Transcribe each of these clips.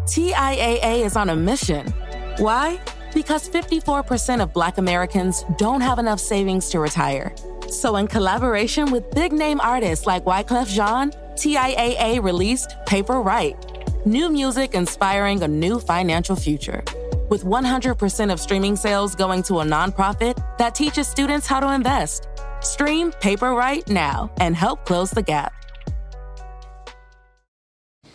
TIAA is on a mission. Why? Because 54% of Black Americans don't have enough savings to retire. So in collaboration with big-name artists like Wyclef Jean, TIAA released Paper Right, new music inspiring a new financial future. With 100% of streaming sales going to a nonprofit that teaches students how to invest. Stream Paper Right now and help close the gap.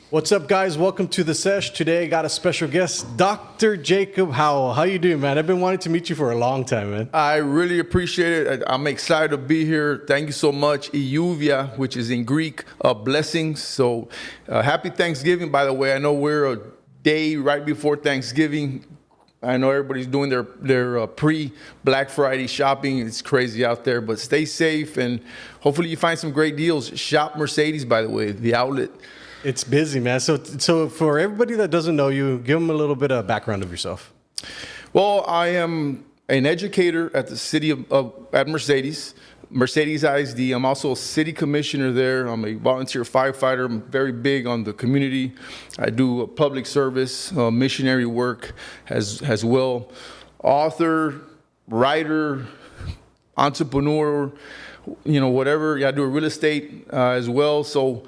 What's up, guys? Welcome to the Sesh. Today I got a special guest, Dr. Jacob Howell. How you doing, man? I've been wanting to meet you for a long time, man. I really appreciate it. I'm excited to be here. Thank you so much. Iuvia, which is in Greek, blessings. So happy Thanksgiving, by the way. I know we're a day right before Thanksgiving. I know everybody's doing their pre-Black Friday shopping. It's crazy out there, but stay safe and hopefully you find some great deals. Shop Mercedes, by the way, the outlet. It's busy, man. So for everybody that doesn't know you, give them a little bit of background of yourself. Well, I am an educator at the city at Mercedes ISD. I'm also a city commissioner there. I'm a volunteer firefighter. I'm very big on the community. I do public service, missionary work as well. Author, writer, entrepreneur, whatever. Yeah, I do real estate as well. So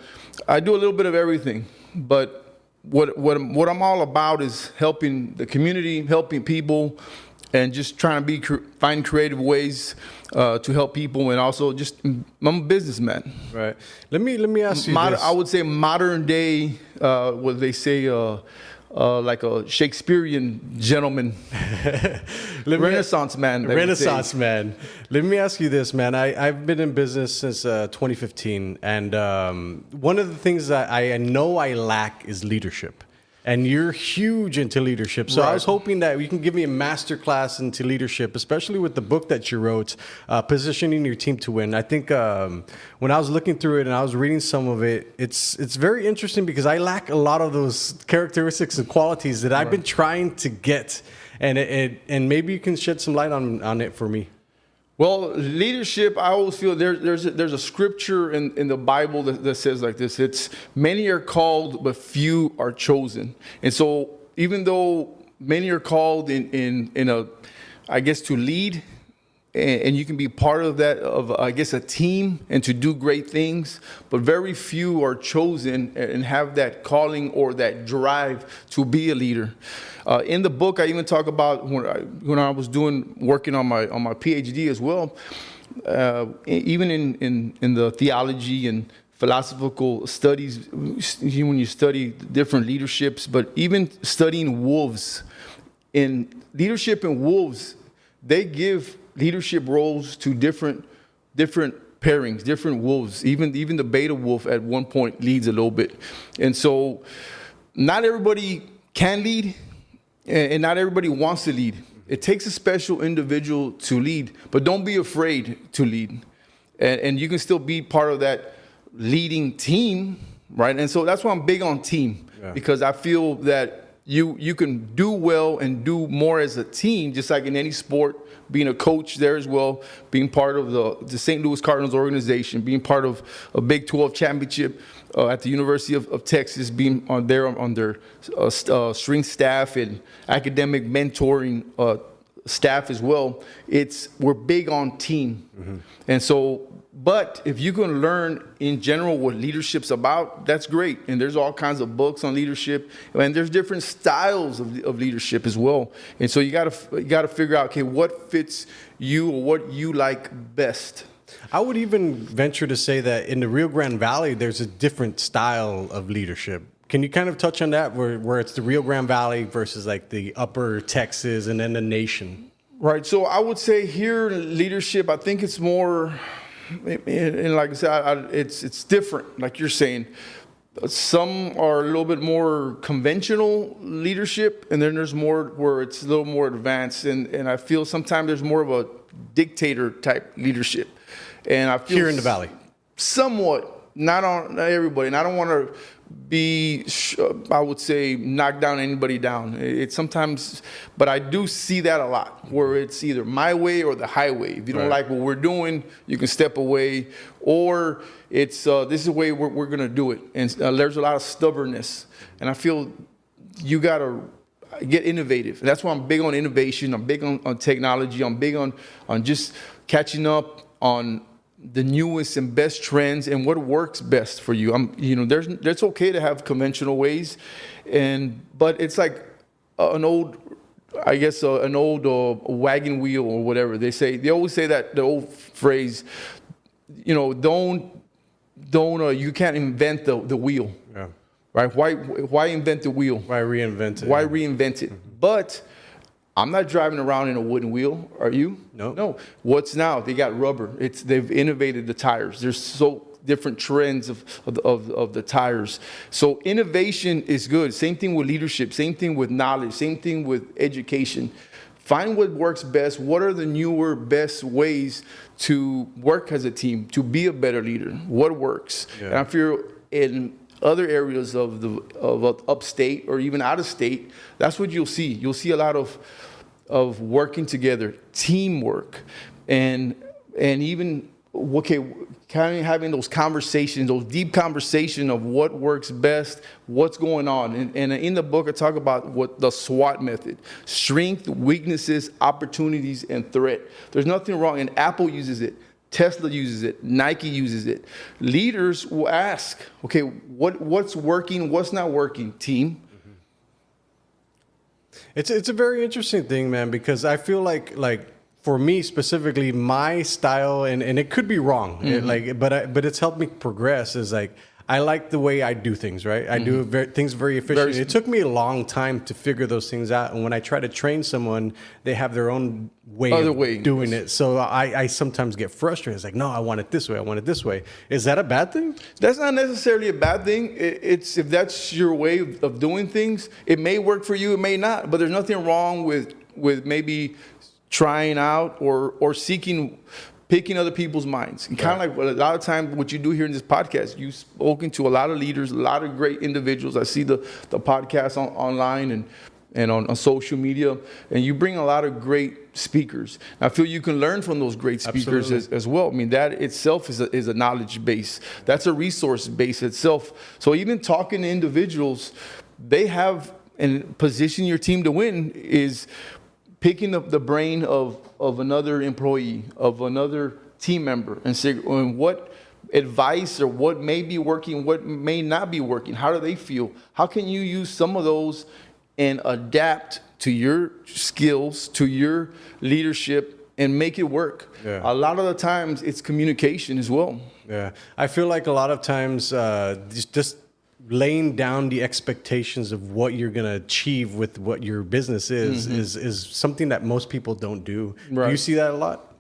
I do a little bit of everything. But what I'm all about is helping the community, helping people, and just trying to find creative ways to help people, and also just I'm a businessman. Right. Let me ask you this. I would say modern day, what they say, like a Shakespearean gentleman, Renaissance man. Renaissance man. Let me ask you this, man. I've been in business since 2015, and one of the things that I know I lack is leadership. And you're huge into leadership. So right. I was hoping that you can give me a master class into leadership, especially with the book that you wrote, Positioning Your Team to Win. I think when I was looking through it and I was reading some of it, it's very interesting because I lack a lot of those characteristics and qualities that I've been trying to get. And maybe you can shed some light on it for me. Well, leadership, I always feel there's a scripture in the Bible that says like this. It's many are called, but few are chosen. And so even though many are called in to lead, and you can be part of that, a team, and to do great things, but very few are chosen and have that calling or that drive to be a leader. In the book, I even talk about when I was working on my PhD as well. Even in the theology and philosophical studies, when you study different leaderships, but even studying wolves, in leadership in wolves, they give leadership roles to different pairings, different wolves. Even the beta wolf at one point leads a little bit. And so not everybody can lead, and not everybody wants to lead. It takes a special individual to lead, but don't be afraid to lead. And you can still be part of that leading team, right? And so that's why I'm big on team, because I feel that you can do well and do more as a team, just like in any sport, being a coach there as well, being part of the St. Louis Cardinals organization, being part of a Big 12 championship at the University of Texas, being on their strength staff and academic mentoring staff as well. We're big on team. Mm-hmm. And so, but if you can learn in general what leadership's about, that's great. And there's all kinds of books on leadership, and there's different styles of leadership as well. And so you gotta figure out, okay, what fits you or what you like best. I would even venture to say that in the Rio Grande Valley, there's a different style of leadership. Can you kind of touch on that, where it's the Rio Grande Valley versus like the upper Texas and then the nation? Right. So I would say here, leadership, I think it's more, and like I said, it's different, like you're saying. Some are a little bit more conventional leadership, and then there's more where it's a little more advanced. And I feel sometimes there's more of a dictator type leadership. And I feel here in the Valley, somewhat, not everybody. And I don't want to be, I would say, knock down anybody down. It's sometimes, but I do see that a lot, where it's either my way or the highway. If you don't like what we're doing, you can step away, or it's this is the way we're going to do it. And there's a lot of stubbornness, and I feel you got to get innovative. And that's why I'm big on innovation. I'm big on technology. I'm big on just catching up on the newest and best trends and what works best for you. There's okay to have conventional ways, but it's like an old wagon wheel or whatever. They always say that, the old phrase, don't you can't invent the wheel. Yeah. Right? Why invent the wheel? Why reinvent it? Why reinvent it? Mm-hmm. But I'm not driving around in a wooden wheel. Are you? No. What's now? They got rubber. They've innovated the tires. There's so different trends of the tires. So innovation is good. Same thing with leadership. Same thing with knowledge. Same thing with education. Find what works best. What are the newer, best ways to work as a team, to be a better leader? What works? Yeah. And I feel in other areas of upstate or even out of state, that's what you'll see. You'll see a lot of working together, teamwork, and even kind of having those conversations, those deep conversations of what works best, what's going on. And in the book, I talk about what the SWOT method: strength, weaknesses, opportunities, and threat. There's nothing wrong, and Apple uses it. Tesla uses it. Nike uses it. Leaders will ask, okay, what's working? What's not working, team? It's a very interesting thing, man, because I feel like for me specifically, my style, and it could be wrong, but it's helped me progress. Is like I like the way I do things, right? I do things very efficiently. It took me a long time to figure those things out. And when I try to train someone, they have their own way of doing it. So I sometimes get frustrated. It's like, no, I want it this way. I want it this way. Is that a bad thing? That's not necessarily a bad thing. It's if that's your way of doing things, it may work for you, it may not. But there's nothing wrong with maybe trying out or picking other people's minds. And kind of like a lot of times what you do here in this podcast, you've spoken to a lot of leaders, a lot of great individuals. I see the podcast online and on social media, and you bring a lot of great speakers. I feel you can learn from those great speakers as well. I mean, that itself is a knowledge base. That's a resource base itself. So even talking to individuals, they have, and position your team to win is picking up the brain of another employee, of another team member, and say what advice or what may be working, what may not be working. How do they feel? How can you use some of those and adapt to your skills, to your leadership, and make it work? Yeah. A lot of the times it's communication as well. Yeah, I feel like a lot of times just laying down the expectations of what you're going to achieve with what your business is something that most people don't do. Right. Do you see that a lot?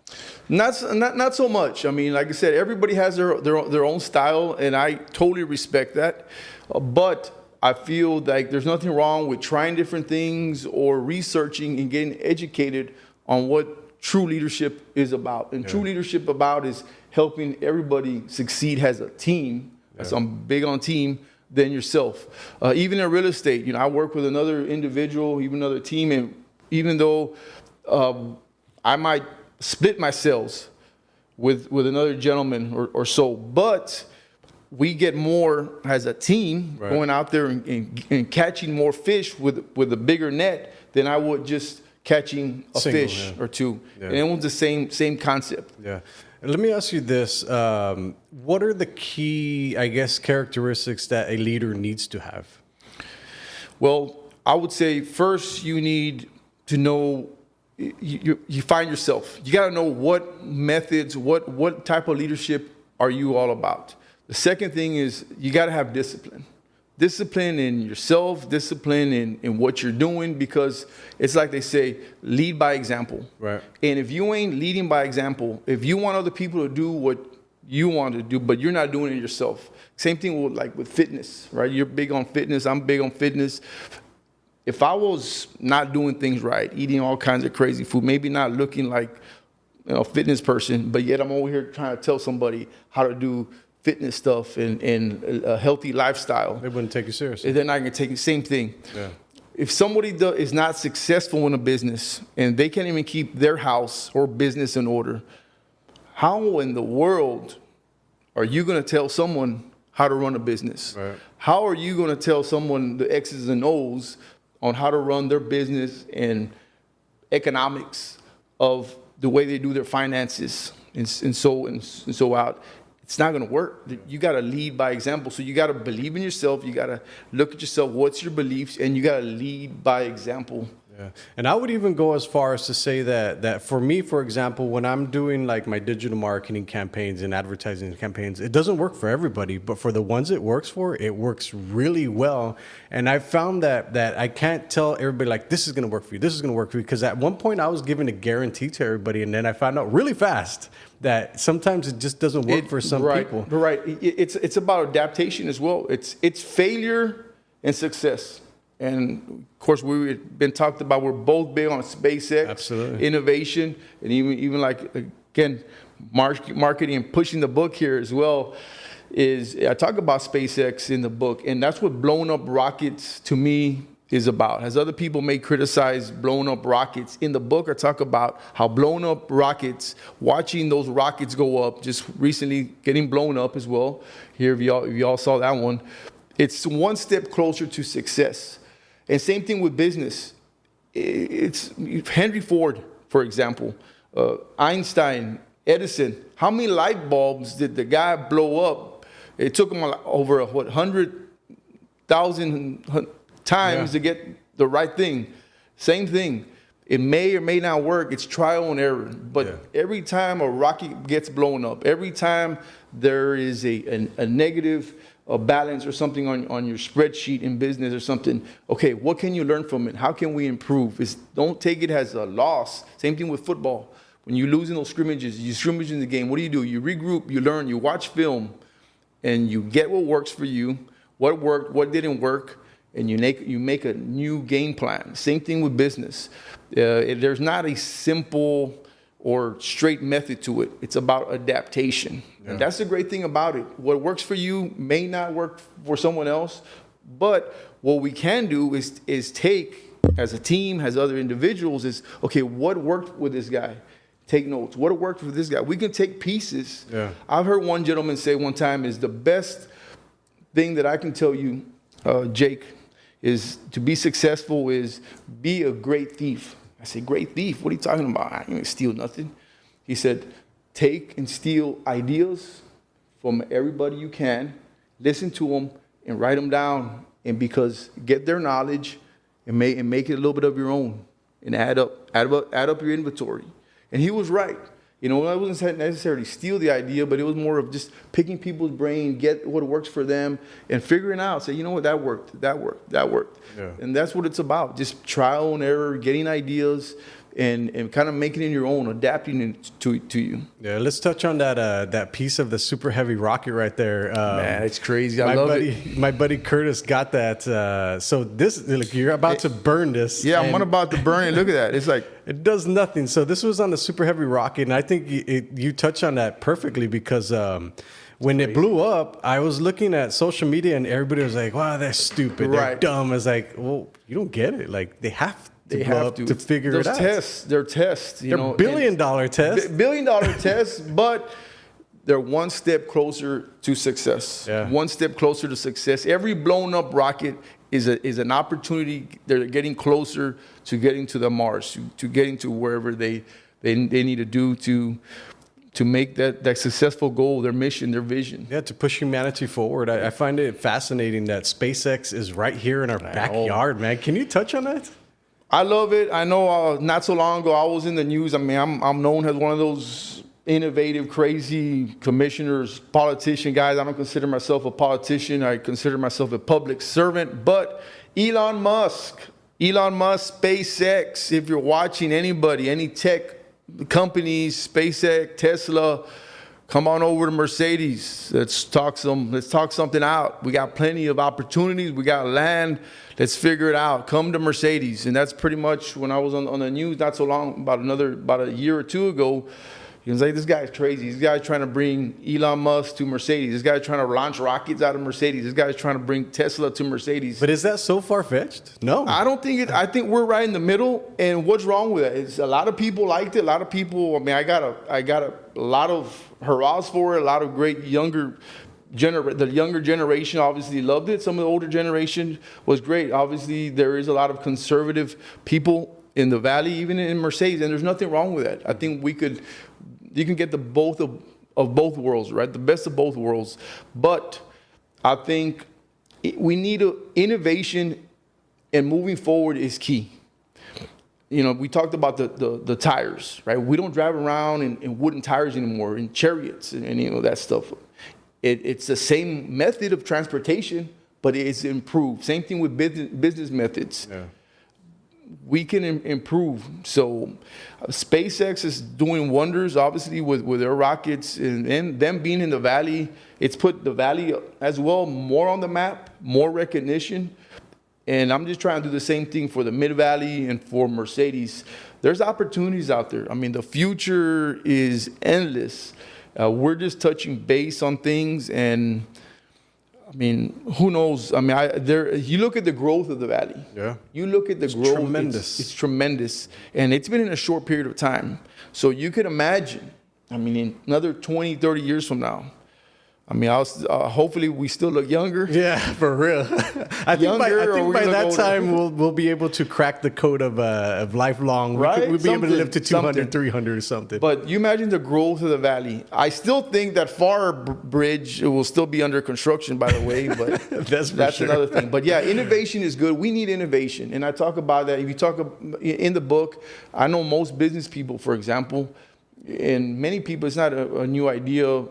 Not so much. I mean, like I said, everybody has their own style, and I totally respect that. But I feel like there's nothing wrong with trying different things or researching and getting educated on what true leadership is about. And true leadership is helping everybody succeed as a team. Yeah. So I'm big on team. Than yourself. Even in real estate, I work with another individual, even another team, and even though I might split my sales with another gentleman or so, but we get more as a team going out there and catching more fish with a bigger net than I would just catching a fish or two. Yeah. And it was the same concept. Yeah. Let me ask you this. What are the key, I guess, characteristics that a leader needs to have? Well, I would say first you need to know, you find yourself. You got to know what methods, what type of leadership are you all about. The second thing is you got to have discipline. Discipline in yourself, discipline in what you're doing, because it's like they say, lead by example. Right. And if you ain't leading by example, if you want other people to do what you want to do, but you're not doing it yourself. Same thing with fitness, right? You're big on fitness. I'm big on fitness. If I was not doing things right, eating all kinds of crazy food, maybe not looking like a fitness person, but yet I'm over here trying to tell somebody how to do fitness stuff and a healthy lifestyle. They wouldn't take you seriously. They're not going to take the same thing. Yeah. If somebody is not successful in a business and they can't even keep their house or business in order, how in the world are you going to tell someone how to run a business. Right. How are you going to tell someone the X's and O's on how to run their business and economics of the way they do their finances and so out? It's not going to work. You got to lead by example. So you got to believe in yourself. You got to look at yourself. What's your beliefs? And you got to lead by example. Yeah. And I would even go as far as to say that for me, for example, when I'm doing like my digital marketing campaigns and advertising campaigns, it doesn't work for everybody, but for the ones it works for, it works really well. And I found that I can't tell everybody like, this is going to work for you. This is going to work for you. Because at one point I was giving a guarantee to everybody. And then I found out really fast that sometimes it just doesn't work for some people. Right. It's about adaptation as well. It's failure and success. And of course, we've been talked about. We're both big on SpaceX, absolutely, innovation, and even like again, marketing and pushing the book here as well. I talk about SpaceX in the book, and that's what blowing up rockets to me is about. As other people may criticize blowing up rockets, in the book I talk about how blowing up rockets, watching those rockets go up, just recently getting blown up as well. Here, if y'all saw that one, it's one step closer to success. And same thing with business. It's Henry Ford, for example, Einstein, Edison. How many light bulbs did the guy blow up? It took him over 100,000 times to get the right thing. Same thing. It may or may not work. It's trial and error. But every time a rocket gets blown up, every time there is a negative balance or something on your spreadsheet in business or something, okay, what can you learn from it? How can we improve? Don't take it as a loss. Same thing with football. When you lose in those scrimmages, you scrimmage in the game, what do? You regroup, you learn, you watch film, and you get what works for you, what worked, what didn't work, and you make a new game plan. Same thing with business. There's not a simple or straight method to it. It's about adaptation. Yeah. And that's the great thing about it. What works for you may not work for someone else, but what we can do is take, as a team, as other individuals, is, okay, what worked with this guy? Take notes. What worked with this guy? We can take pieces. Yeah. I've heard one gentleman say one time, is the best thing that I can tell you, Jake, is to be successful is be a great thief. I said, great thief? What are you talking about? I ain't gonna steal nothing. He said, take and steal ideas from everybody you can, listen to them, and write them down. And because get their knowledge and make it a little bit of your own, and add up your inventory. And he was right. You know, I wasn't necessarily steal the idea, but it was more of just picking people's brain, get what works for them, and figuring out, say, you know what, that worked. Yeah. And that's what it's about, just trial and error, getting ideas, and kind of making it your own, adapting it to you. Yeah, let's touch on that piece of the super heavy rocket right there. Man, it's crazy. I love it. My buddy Curtis got that. So this, like, you're about to burn this. Yeah, I'm about to burn it. Look at that. It's like, it does nothing. So this was on the super heavy rocket, and I think you touch on that perfectly because when it blew up, I was looking at social media and everybody was like, wow, they're stupid. They're dumb. I was like, well, you don't get it. Like, they have to figure it out. They're tests. They're billion-dollar tests. Billion-dollar tests, but they're one step closer to success. Yeah. One step closer to success. Every blown-up rocket is an opportunity. They're getting closer to getting to the Mars, to getting to wherever they need to do to make that successful goal, their mission, their vision. Yeah, to push humanity forward. I find it fascinating that SpaceX is right here in our backyard, man. Can you touch on that? I love it. I know not so long ago I was in the news. I mean, I'm known as one of those innovative, crazy commissioners, politician guys. I don't consider myself a politician. I consider myself a public servant. But Elon Musk, SpaceX, if you're watching anybody, any tech companies, SpaceX, Tesla, come on over to Mercedes. Let's talk something out. We got plenty of opportunities. We got land. Let's figure it out. Come to Mercedes. And that's pretty much when I was on the news not so long, about a year or two ago. He was like, this guy's crazy. This guy's trying to bring Elon Musk to Mercedes. This guy's trying to launch rockets out of Mercedes. This guy's trying to bring Tesla to Mercedes. But is that so far-fetched? No. I don't think it. I think we're right in the middle. And what's wrong with it? It's a lot of people liked it. A lot of people, I mean, I got a lot of hurrahs for it. A lot of great younger the younger generation obviously loved it. Some of the older generation was great. Obviously, there is a lot of conservative people in the Valley, even in Mercedes, and there's nothing wrong with that. I think you can get the both of both worlds, right? The best of both worlds. But I think we need innovation, and moving forward is key. You know, we talked about the tires, right? We don't drive around in wooden tires anymore, in chariots and you know, that stuff. It's the same method of transportation, but it's improved. Same thing with business methods. Yeah. We can improve. So SpaceX is doing wonders, obviously, with their rockets and them being in the Valley. It's put the Valley as well more on the map, more recognition. And I'm just trying to do the same thing for the Mid-Valley and for Mercedes. There's opportunities out there. I mean, the future is endless. We're just touching base on things, and I mean, who knows? I mean, you look at the growth of the Valley. Yeah. You look at the growth. Tremendous. It's tremendous, and it's been in a short period of time. So you could imagine, I mean, in another 20, 30 years from now, I mean, hopefully we still look younger. Yeah, for real. I think by that time we'll be able to crack the code of lifelong. Right? We'll be able to live to 200, 300 or something. But you imagine the growth of the Valley. I still think that Far Bridge will still be under construction, by the way. But that's sure. Another thing. But yeah, innovation is good. We need innovation, and I talk about that. If you talk in the book, I know most business people, for example, and many people, it's not a new idea,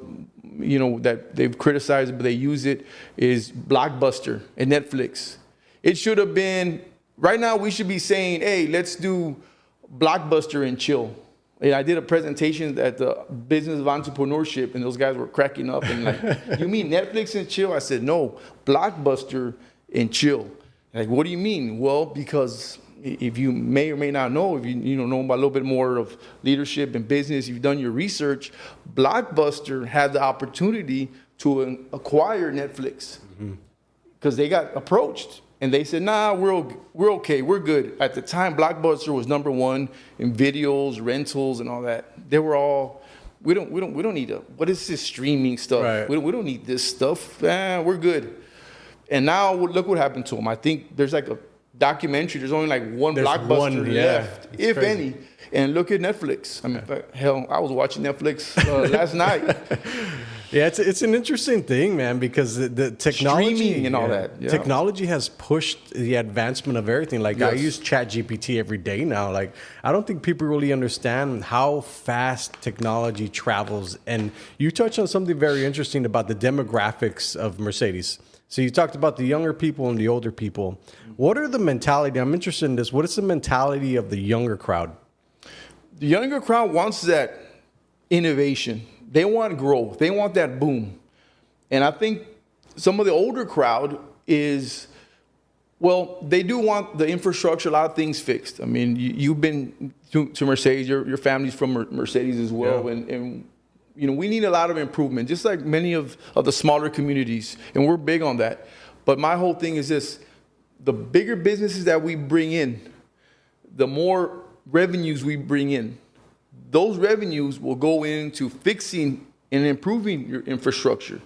you know, that they've criticized, but they use it, is Blockbuster and Netflix. It should have been, right now we should be saying, hey, let's do Blockbuster and chill. And I did a presentation at the Business of Entrepreneurship, and those guys were cracking up and like, you mean Netflix and chill? I said, no, Blockbuster and chill. Like, what do you mean? Well, because if you may or may not know, if you know about a little bit more of leadership and business, you've done your research, Blockbuster had the opportunity to acquire Netflix because they got approached and they said, nah, we're okay, we're good. At the time, Blockbuster was number one in videos, rentals, and all that. They were all, we don't need what is this streaming stuff? Right. We don't need this stuff. We're good. And now look what happened to them. I think there's like a documentary. There's only like one Blockbuster left, if crazy. Any. And look at Netflix. I mean, hell, I was watching Netflix last night. Yeah, it's an interesting thing, man, because the technology streaming and all that. Yeah. Technology has pushed the advancement of everything. Like I use ChatGPT every day now. Like I don't think people really understand how fast technology travels. And you touched on something very interesting about the demographics of Mercedes. So you talked about the younger people and the older people. What are the mentality? I'm interested in this. What is the mentality of the younger crowd? The younger crowd wants that innovation. They want growth. They want that boom. And I think some of the older crowd is, well, they do want the infrastructure, a lot of things fixed. I mean, you've been to Mercedes. Your family's from Mercedes as well. Yeah. And you know, we need a lot of improvement, just like many of the smaller communities, and we're big on that. But my whole thing is this: the bigger businesses that we bring in, the more revenues we bring in, those revenues will go into fixing and improving your infrastructure.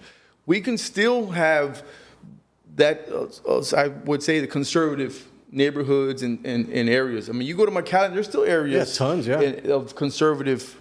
We can still have that, I would say, the conservative neighborhoods and areas. I mean, you go to McAllen, there's still areas tons, of conservative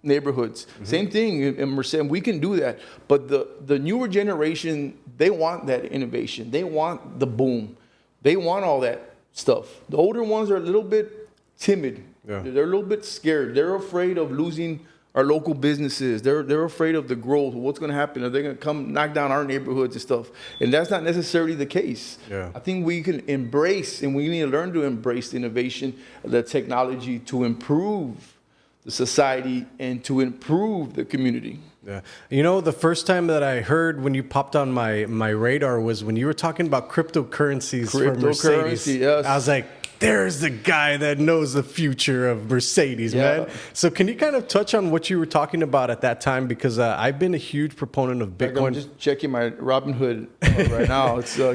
neighborhoods. Mm-hmm. Same thing in Mercedes. We can do that. But the newer generation, they want that innovation. They want the boom. They want all that stuff. The older ones are a little bit timid. Yeah. They're a little bit scared. They're afraid of losing our local businesses. They're afraid of the growth. What's going to happen? Are they going to come knock down our neighborhoods and stuff? And that's not necessarily the case. Yeah. I think we can embrace, and we need to learn to embrace the innovation, the technology to improve the society and to improve the community. Yeah. You know, the first time that I heard when you popped on my radar was when you were talking about cryptocurrencies for Mercedes. Yes. I was like, there's the guy that knows the future of Mercedes, man. So can you kind of touch on what you were talking about at that time? Because I've been a huge proponent of Bitcoin. I'm just checking my Robinhood right now. It's a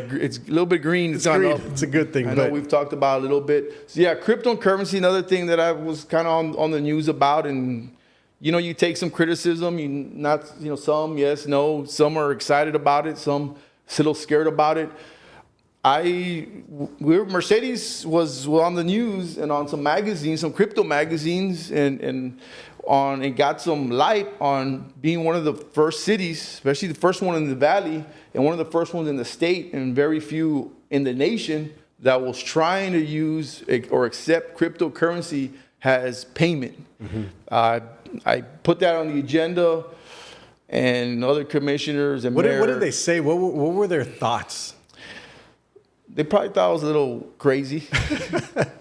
little bit green. It's green. It's a good thing. I know we've talked about it a little bit. So yeah, cryptocurrency, another thing that I was kind of on the news about. And you take some criticism, some yes, no, some are excited about it, some a little scared about it. Mercedes was on the news and on some magazines, some crypto magazines, and got some light on being one of the first cities, especially the first one in the valley and one of the first ones in the state and very few in the nation that was trying to use or accept cryptocurrency as payment. I put that on the agenda, and other commissioners and what did they say? What were their thoughts? They probably thought I was a little crazy,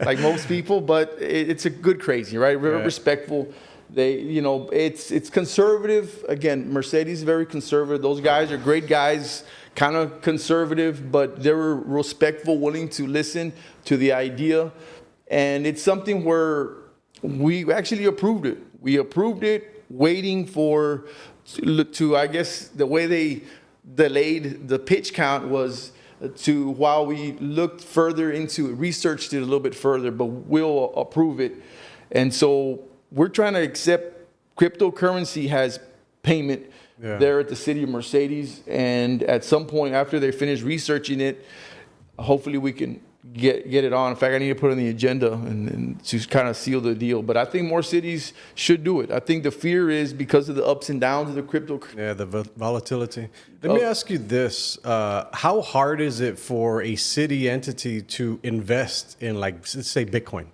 like most people, but it's a good crazy, right? Very respectful. It's conservative. Again, Mercedes is very conservative. Those guys are great guys, kind of conservative, but they were respectful, willing to listen to the idea. And it's something where we actually approved it. We approved it, waiting I guess the way they delayed the pitch count was while we looked further into it, researched it a little bit further, but we'll approve it. And so we're trying to accept cryptocurrency as payment there at the city of Mercedes. And at some point after they finish researching it, hopefully we can get it on. In fact, I need to put it on the agenda and to kind of seal the deal. But I think more cities should do it. I think the fear is because of the ups and downs of the crypto. Yeah, the volatility. Let me ask you this. How hard is it for a city entity to invest in, like, let's say, Bitcoin?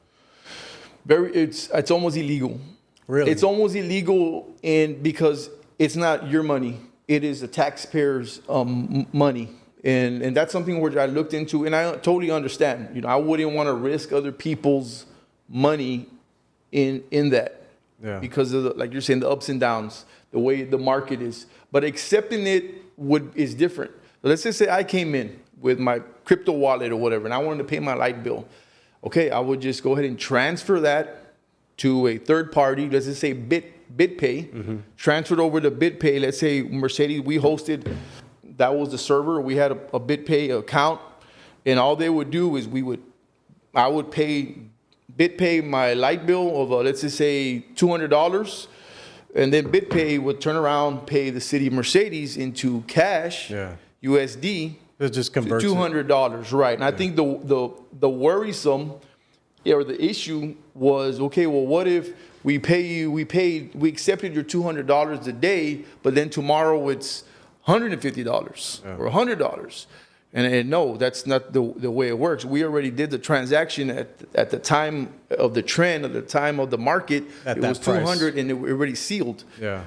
It's almost illegal. Really? It's almost illegal because it's not your money. It is the taxpayers' money. And that's something which I looked into, and I totally understand. I wouldn't want to risk other people's money in that because of like you're saying, the ups and downs, the way the market is. But accepting it is different. So let's just say I came in with my crypto wallet or whatever, and I wanted to pay my light bill. Okay, I would just go ahead and transfer that to a third party. Let's just say BitPay. Transferred over to BitPay. Let's say Mercedes, we hosted. That was the server. We had a BitPay account, and all they would do is I would pay BitPay my light bill of let's just say $200, and then BitPay would turn around, pay the city of Mercedes into cash, USD. It just converts $200, right? And I think the worrisome or the issue was, okay, well, what if we accepted your $200 a day, but then tomorrow it's $150 or $100. And no, that's not the way it works. We already did the transaction at the time of the trend, at the time of the market. It was $200 and it already sealed. Yeah.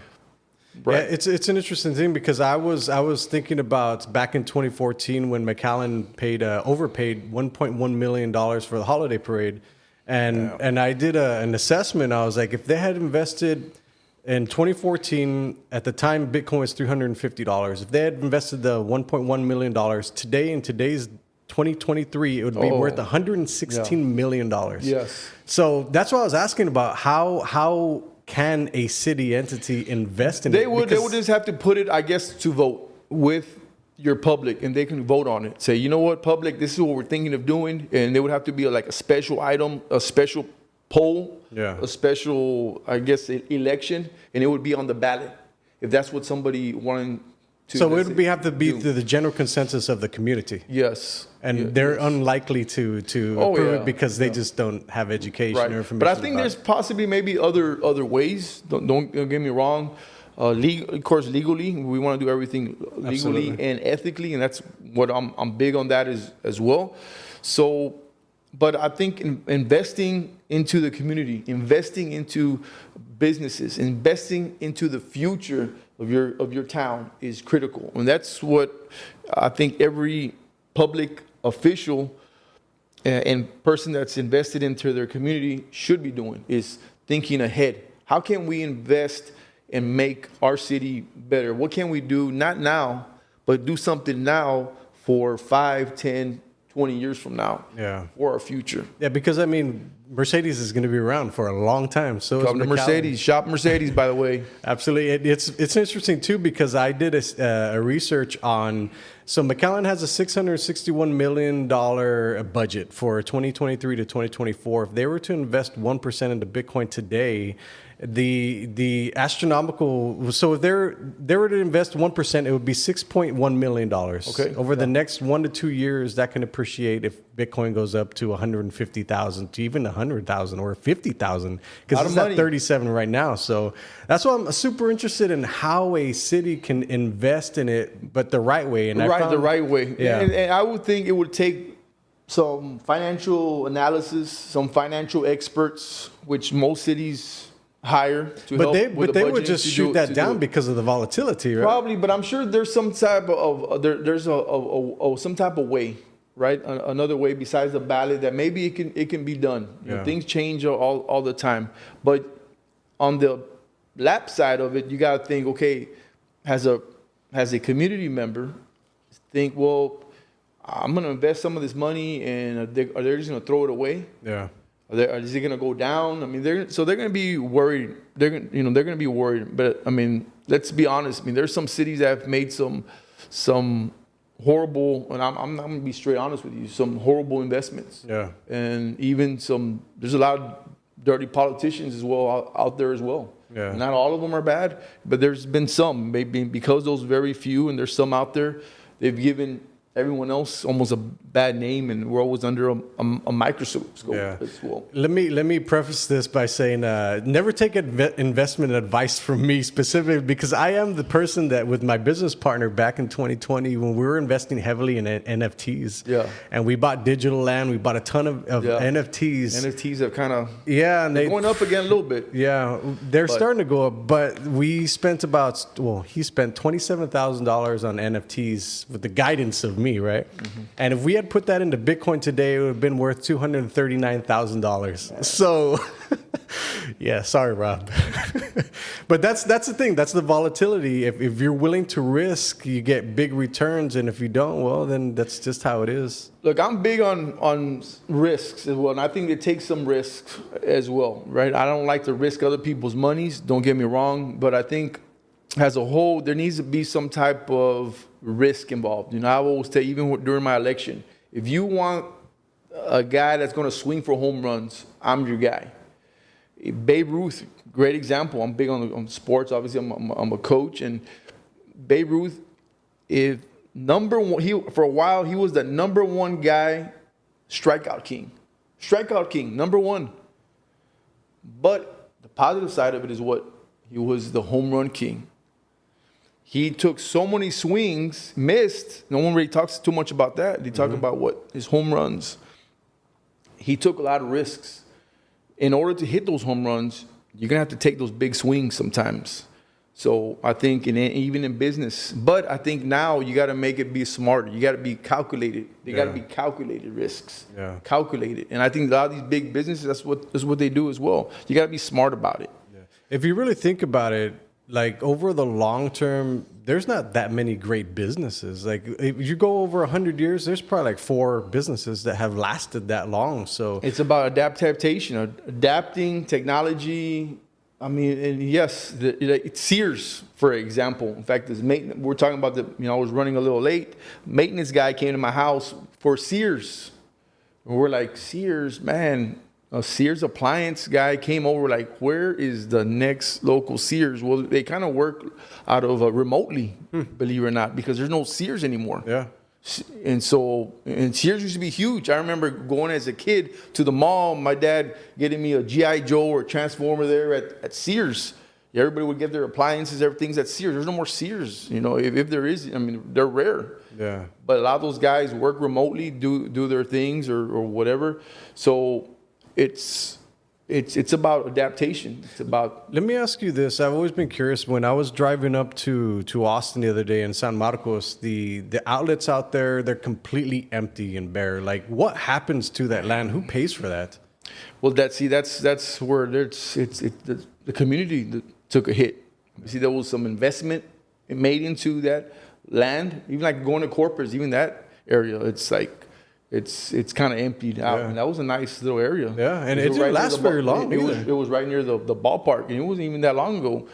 Right. Yeah, it's an interesting thing because I was thinking about back in 2014 when McAllen overpaid $1.1 million for the holiday parade. And I did an assessment. I was like, if they had invested in 2014, at the time, Bitcoin was $350. If they had invested the $1.1 million today, in today's 2023, it would be worth $116 million. Yes. So that's what I was asking about. How can a city entity invest in it? They would just have to put it, I guess, to vote with your public, and they can vote on it. Say, you know what, public, this is what we're thinking of doing. And there would have to be like a special item, a special poll, a special, I guess, election, and it would be on the ballot if that's what somebody wanted to. So it would have to be the general consensus of the community. Yes, and they're unlikely to approve it because they just don't have education or information. But I think there's possibly maybe other ways. Don't get me wrong. Of course, legally, we want to do everything legally and ethically, and that's what I'm big on that as well. So. But I think investing into the community, investing into businesses, investing into the future of your town is critical. And that's what I think every public official and person that's invested into their community should be doing, is thinking ahead. How can we invest and make our city better? What can we do, not now, but do something now for 5, 10, 20 years from now for our future. Yeah, because I mean, Mercedes is going to be around for a long time. So Come to Mercedes. Shop Mercedes, by the way. Absolutely. It's interesting, too, because I did a research on... So McAllen has a $661 million budget for 2023 to 2024. If they were to invest 1% into Bitcoin today, the astronomical... So if they were to invest 1%, it would be $6.1 million. Okay. Over the next 1 to 2 years, that can appreciate if Bitcoin goes up to 150,000 to even 100,000 or 50,000, because it's at 37 right now. So that's why I'm super interested in how a city can invest in it, but the right way. And the right way. Yeah. And I would think it would take some financial analysis, some financial experts, which most cities hire to help with the But they would budget just to shoot do- that to down do it. because of the volatility, right? Probably, but I'm sure there's some type of there's some type of way, right? Another way besides the ballot that maybe it can be done. You know, Yeah. things change all the time, but on the lap side of it, you got to think, okay, as a community member, think, well, I'm going to invest some of this money, and are they just going to throw it away? Yeah. Is it going to go down? I mean, they're going to be worried. They're going to be worried. But I mean, let's be honest. I mean, there's some cities that have made some horrible, and I'm going to be straight honest with you, some horrible investments. Yeah. And even there's a lot of dirty politicians as well out there as well. Yeah. Not all of them are bad, but there's been some. Maybe because those very few, and there's some out there, they've given everyone else almost a bad name, and we're always under a microscope as well. Let me preface this by saying, never take investment advice from me specifically, because I am the person that, with my business partner back in 2020, when we were investing heavily in NFTs, and we bought digital land, we bought a ton of NFTs. NFTs have kind of and they're going up again a little bit. Yeah, they're starting to go up, but we spent he spent $27,000 on NFTs with the guidance of me, right? Mm-hmm. And if we had put that into Bitcoin today, it would have been worth $239,000. So, yeah, sorry, Rob. But that's the thing. That's the volatility. If you're willing to risk, you get big returns, and if you don't, well, then that's just how it is. Look, I'm big on risks as well, and I think it takes some risks as well, right? I don't like to risk other people's monies. Don't get me wrong, but I think as a whole, there needs to be some type of risk involved. You know, I always tell, even during my election, if you want a guy that's going to swing for home runs, I'm your guy. Babe Ruth, great example. I'm big on sports. Obviously, I'm a coach, and Babe Ruth, number one, for a while he was the number one guy, strikeout king, number one. But the positive side of it is what he was the home run king. He took so many swings, missed. No one really talks too much about that. They talk about his home runs. He took a lot of risks. In order to hit those home runs, you're going to have to take those big swings sometimes. So I think even in business, but I think now you got to make it be smarter. You got to be calculated. They got to be calculated risks. Yeah. Calculated. And I think a lot of these big businesses, that's what they do as well. You got to be smart about it. Yeah. If you really think about it, like over the long term, there's not that many great businesses. Like if you go over 100 years, there's probably like 4 businesses that have lasted that long. So it's about adapting technology. I mean, and yes, Sears, for example. In fact, we're talking about I was running a little late. Maintenance guy came to my house for Sears. And we're like, Sears, man. A Sears appliance guy came over, like, where is the next local Sears? Well, they kind of work out of remotely, believe it or not, because there's no Sears anymore. Yeah. And Sears used to be huge. I remember going as a kid to the mall, my dad getting me a G.I. Joe or a Transformer there at Sears. Everybody would get their appliances, everything's at Sears. There's no more Sears, if there is. I mean, they're rare. Yeah. But a lot of those guys work remotely, do their things or whatever. So it's about adaptation. It's about. Let me ask you this. I've always been curious. When I was driving up to Austin the other day in San Marcos, the outlets out there, they're completely empty and bare. Like, what happens to that land? Who pays for that? Well, that's where the community that took a hit. You see, there was some investment made into that land. Even like going to corporates, even that area, it's like it's kind of emptied out. Yeah. And that was a nice little area. Yeah, and It it was didn't right near last the very long It either. was right near the ballpark, and it wasn't even that long ago.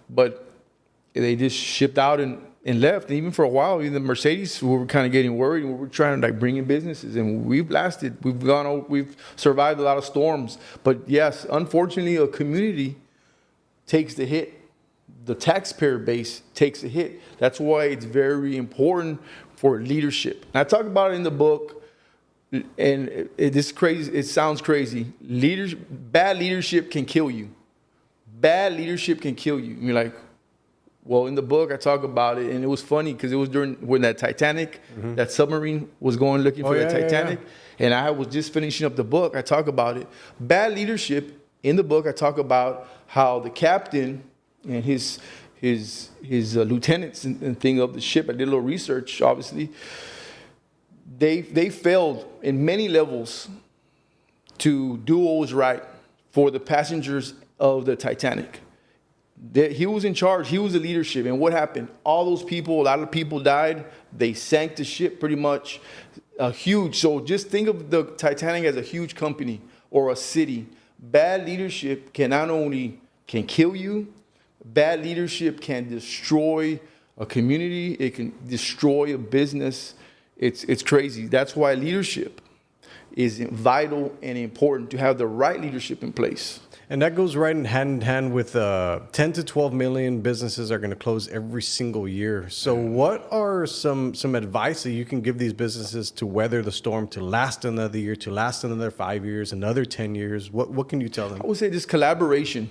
But they just shipped out and left. And even for a while, even the Mercedes, we were kind of getting worried. We were trying to like bring in businesses, and we've lasted. We've survived a lot of storms. But yes, unfortunately, a community takes the hit. The taxpayer base takes a hit. That's why it's very important for leadership. And I talk about it in the book, and it's crazy. It sounds crazy. Bad leadership can kill you. Bad leadership can kill you. And you're like, well, in the book, I talk about it, and it was funny because it was when that Titanic, that submarine was going looking for the Titanic, and I was just finishing up the book. I talk about it. Bad leadership, in the book, I talk about how the captain and his lieutenants and thing of the ship, I did a little research, obviously, they failed in many levels to do what was right for the passengers of the Titanic. He was in charge. He was the leadership. And what happened? All those people, a lot of people died. They sank the ship pretty much. So just think of the Titanic as a huge company or a city. Bad leadership can not only kill you, bad leadership can destroy a community. It can destroy a business. It's crazy. That's why leadership is vital and important, to have the right leadership in place. And that goes right hand in hand with 10 to 12 million businesses are going to close every single year. So what are some advice that you can give these businesses to weather the storm, to last another year, to last another 5 years, another 10 years? What can you tell them? I would say this: collaboration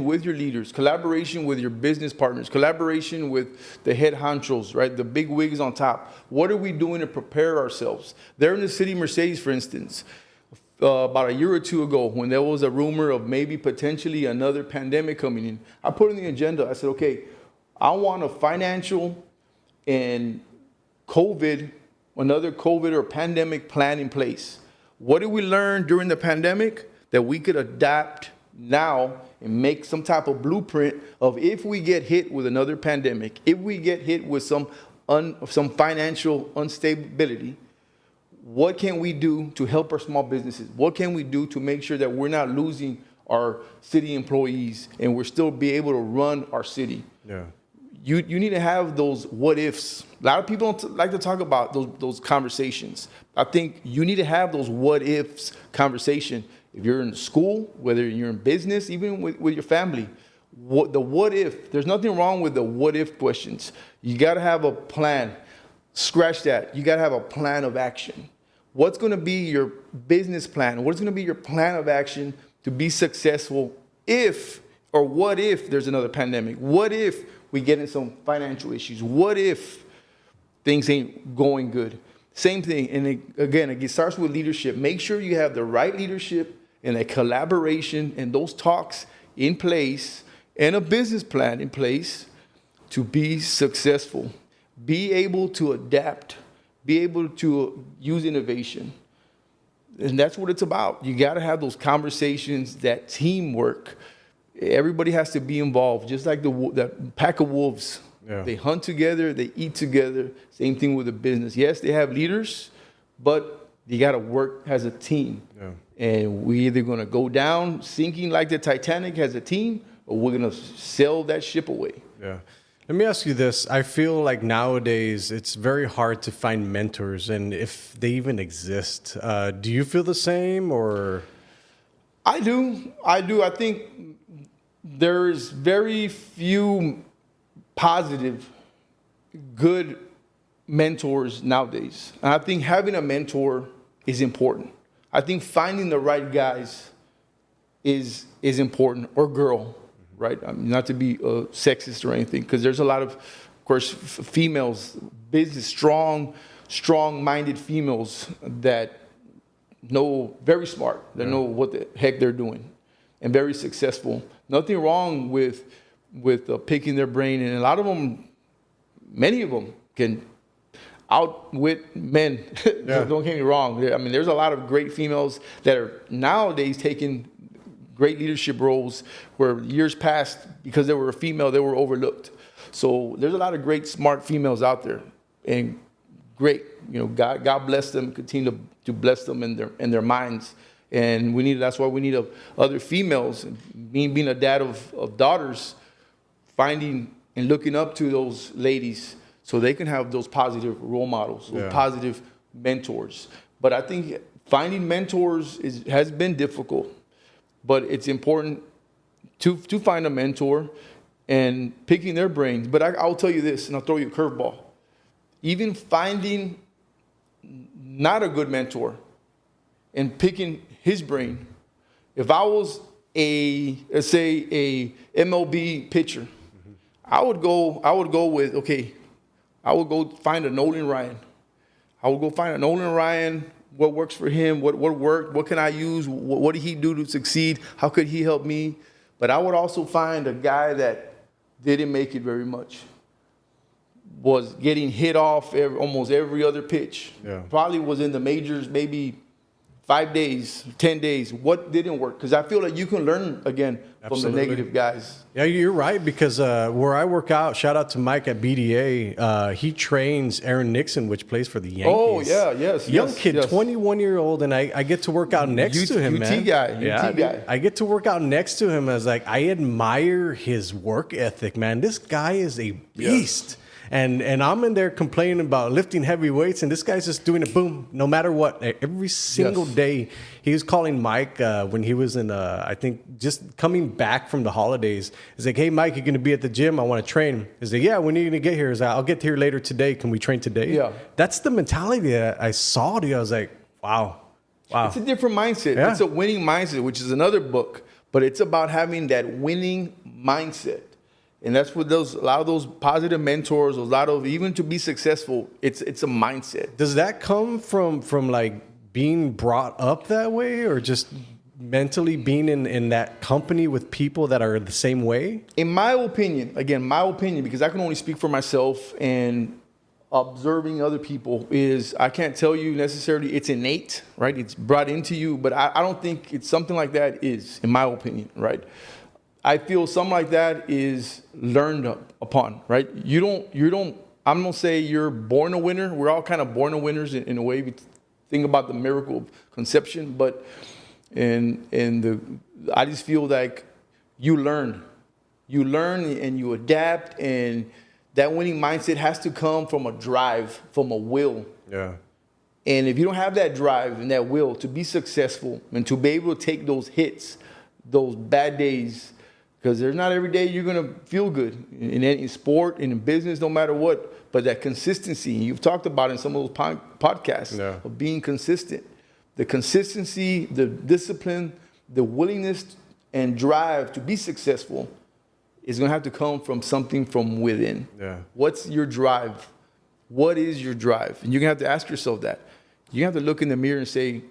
with your leaders, collaboration with your business partners, collaboration with the head honchos, right? The big wigs on top. What are we doing to prepare ourselves? There in the city, Mercedes, for instance, about a year or two ago, when there was a rumor of maybe potentially another pandemic coming in, I put in the agenda, I said, okay, I want a financial and another COVID or pandemic plan in place. What did we learn during the pandemic? That we could adapt now and make some type of blueprint of if we get hit with another pandemic, if we get hit with some financial instability, what can we do to help our small businesses? What can we do to make sure that we're not losing our city employees and we're still be able to run our city? Yeah. You need to have those what ifs. A lot of people don't like to talk about those conversations. I think you need to have those what ifs conversation. If you're in school, whether you're in business, even with your family, what if? There's nothing wrong with the what if questions. You got to have a plan. Scratch that. You got to have a plan of action. What's going to be your business plan? What's going to be your plan of action to be successful what if there's another pandemic? What if we get in some financial issues? What if things ain't going good? Same thing. And it starts with leadership. Make sure you have the right leadership and a collaboration and those talks in place and a business plan in place to be successful. Be able to adapt. Be able to use innovation. And that's what it's about. You got to have those conversations, that teamwork. Everybody has to be involved, just like that pack of wolves. Yeah. They hunt together, they eat together. Same thing with a business. Yes, they have leaders, but you got to work as a team. Yeah. And we're either going to go down sinking like the Titanic as a team, or we're going to sail that ship away. Yeah. Let me ask you this. I feel like nowadays it's very hard to find mentors, and if they even exist. Do you feel the same, or? I do. I think there's very few positive, good mentors nowadays. And I think having a mentor is important. I think finding the right guys is important, or girl. Right? I mean, not to be sexist or anything, because there's a lot of course, females, business, strong-minded females that know, very smart, that know what the heck they're doing, and very successful. Nothing wrong with picking their brain, and a lot of them, many of them, can outwit men. Don't get me wrong. I mean, there's a lot of great females that are nowadays taking great leadership roles where years past, because they were a female, they were overlooked. So there's a lot of great, smart females out there, and great. God bless them, continue to bless them in their minds. And that's why we need other females. Me being a dad of daughters, finding and looking up to those ladies so they can have those positive role models, those positive mentors. But I think finding mentors has been difficult, but it's important to find a mentor and picking their brains. But I'll tell you this, and I'll throw you a curveball. Even finding not a good mentor and picking his brain. If I was let's say a MLB pitcher, I would go with, I would go find a Nolan Ryan. What works for him? What worked? What can I use? What did he do to succeed? How could he help me? But I would also find a guy that didn't make it very much. Was getting hit off almost every other pitch. Yeah. Probably was in the majors maybe 5 days, 10 days. What didn't work? Because I feel like you can learn again from the negative guys. Yeah, you're right. Because where I work out, shout out to Mike at BDA. He trains Aaron Nixon, which plays for the Yankees. Oh yeah, yes. Young kid, 21-year-old, and I get to work out next to him, man. UT guy. I get to work out next to him. I admire his work ethic, man. This guy is a beast. Yeah. And I'm in there complaining about lifting heavy weights, and this guy's just doing it, boom, no matter what. Every single day, he was calling Mike when he was in, I think, just coming back from the holidays. He's like, hey, Mike, you're going to be at the gym. I want to train. He's like, yeah, when are you going to get here? He's like, I'll get here later today. Can we train today? Yeah. That's the mentality that I saw. I was like, wow. It's a different mindset. Yeah. It's a winning mindset, which is another book. But it's about having that winning mindset. And that's what a lot of those positive mentors, even to be successful, it's a mindset. Does that come from like being brought up that way, or just mentally being in that company with people that are the same way? In my opinion, because I can only speak for myself, and observing other people I can't tell you necessarily it's innate, right? It's brought into you, but I don't think it's something like that is, in my opinion, right? I feel something like that is learned upon, right? You don't, I'm going to say you're born a winner. We're all kind of born a winners in a way. We think about the miracle of conception, but I just feel like you learn and you adapt, and that winning mindset has to come from a drive, from a will. Yeah. And if you don't have that drive and that will to be successful and to be able to take those hits, those bad days, because there's not every day you're going to feel good in any sport, in business, no matter what. But that consistency, you've talked about in some of those podcasts, of being consistent. The consistency, the discipline, the willingness and drive to be successful is going to have to come from something from within. Yeah. What's your drive? What is your drive? And you're going to have to ask yourself that. You have to look in the mirror and say,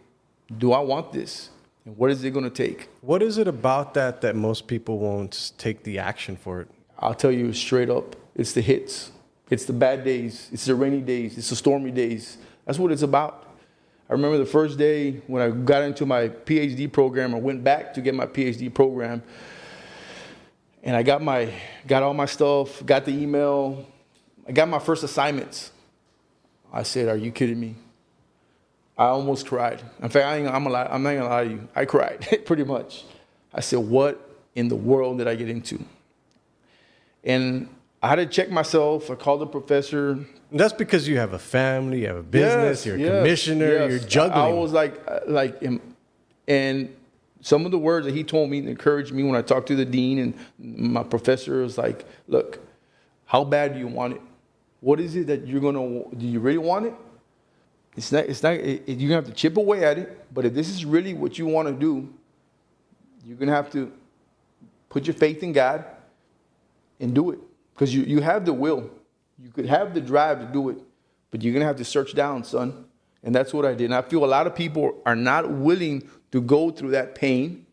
do I want this? And what is it going to take? What is it about that most people won't take the action for it? I'll tell you straight up. It's the hits. It's the bad days. It's the rainy days. It's the stormy days. That's what it's about. I remember the first day when I got into my PhD program, I went back to get my PhD program. And I got all my stuff, got the email. I got my first assignments. I said, are you kidding me? I almost cried. In fact, I'm not going to lie to you. I cried, pretty much. I said, what in the world did I get into? And I had to check myself. I called the professor. And that's because you have a family, you have a business, you're a commissioner, you're juggling. I was like, and some of the words that he told me encouraged me when I talked to the dean, and my professor was like, look, how bad do you want it? What is it that do you really want it? It's not, you're going to have to chip away at it, but if this is really what you want to do, you're going to have to put your faith in God and do it. Because you have the will. You could have the drive to do it, but you're going to have to search down, son. And that's what I did. And I feel a lot of people are not willing to go through that pain,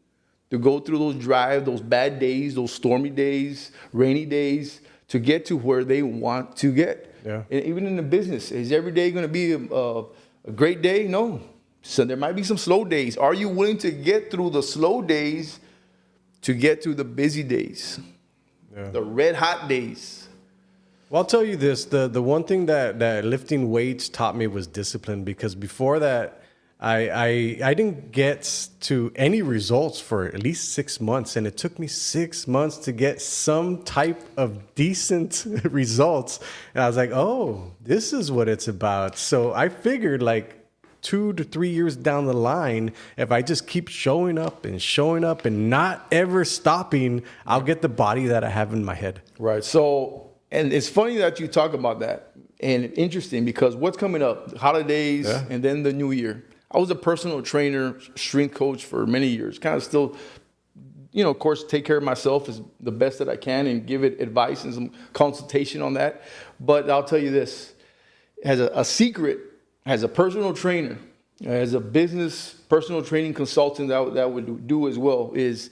to go through those drives, those bad days, those stormy days, rainy days, to get to where they want to get. Yeah. And even in the business, is every day going to be a great day? No. So there might be some slow days. Are you willing to get through the slow days to get to the busy days? Yeah. The red hot days. Well, I'll tell you this: the one thing that lifting weights taught me was discipline. Because before that, I didn't get to any results for at least 6 months, and it took me 6 months to get some type of decent results. And I was like, oh, this is what it's about. So I figured, like, 2 to 3 years down the line, if I just keep showing up and not ever stopping, I'll get the body that I have in my head. Right. So, and it's funny that you talk about that, and interesting because what's coming up, holidays, and then the new year. I was a personal trainer, strength coach for many years, kind of still, of course, take care of myself as the best that I can and give it advice and some consultation on that. But I'll tell you this, as a secret, as a personal trainer, as a business personal training consultant that would do as well, is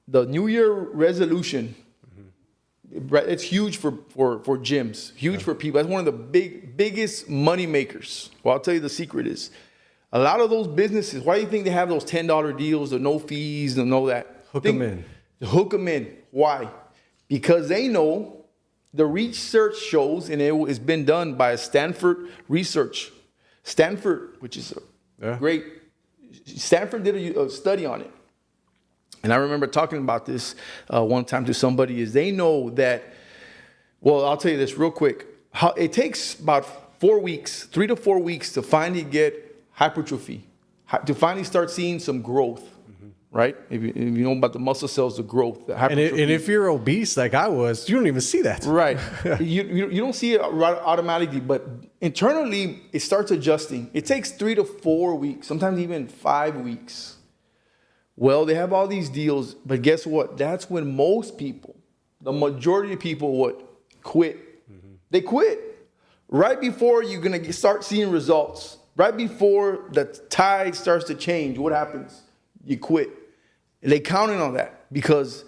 the New Year resolution. It's huge for gyms, huge for people. That's one of the biggest money makers. Well, I'll tell you the secret is, a lot of those businesses, why do you think they have those $10 deals, the no fees, and all that? Hook them in. Why? Because they know. The research shows, and it's been done by Stanford research. Stanford, which is great. Stanford did a study on it. And I remember talking about this one time to somebody, is they know that, well, I'll tell you this real quick. It takes about 4 weeks, 3 to 4 weeks to finally get hypertrophy, to finally start seeing some growth. Right? If you know about the muscle cells, the growth. And if you're obese like I was, you don't even see that. Right. you don't see it automatically, but internally, it starts adjusting. It takes 3 to 4 weeks, sometimes even 5 weeks. Well, they have all these deals, but guess what? That's when most people, the majority of people quit. They quit right before you're going to start seeing results. Right before the tide starts to change, what happens? You quit. And they counting on that because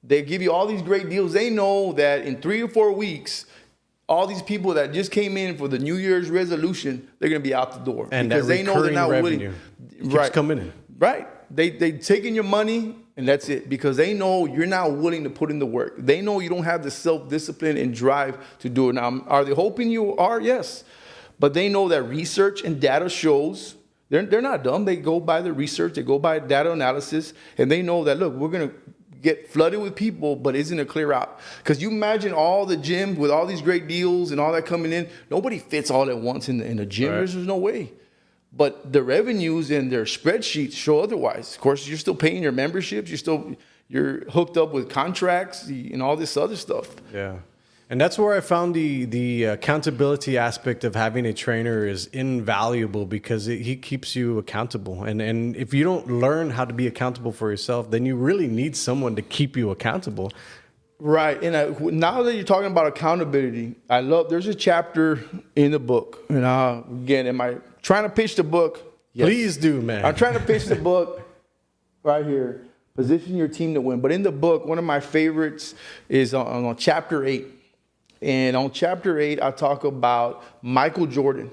they give you all these great deals. They know that in 3 or 4 weeks, all these people that just came in for the New Year's resolution, they're going to be out the door. And because that they know they're not revenue willing. keeps coming in. Right. They taking your money, and that's it. Because they know you're not willing to put in the work. They know you don't have the self-discipline and drive to do it. Now, are they hoping you are? Yes. But they know that research and data shows. They're not dumb. They go by the research. They go by data analysis. And they know that, look, we're going to get flooded with people, but isn't a clear out. Because you imagine all the gyms with all these great deals and all that coming in. Nobody fits all at once in the gym. Right. There's no way. But the revenues and their spreadsheets show otherwise. Of course, you're still paying your memberships. You're hooked up with contracts and all this other stuff. Yeah. And that's where I found the accountability aspect of having a trainer is invaluable because he keeps you accountable. And if you don't learn how to be accountable for yourself, then you really need someone to keep you accountable. Right. And now that you're talking about accountability, there's a chapter in the book. And again, am I trying to pitch the book? Yes. Please do, man. I'm trying to pitch the book right here. Position your team to win. But in the book, one of my favorites is on chapter 8. And on chapter 8, I talk about Michael Jordan.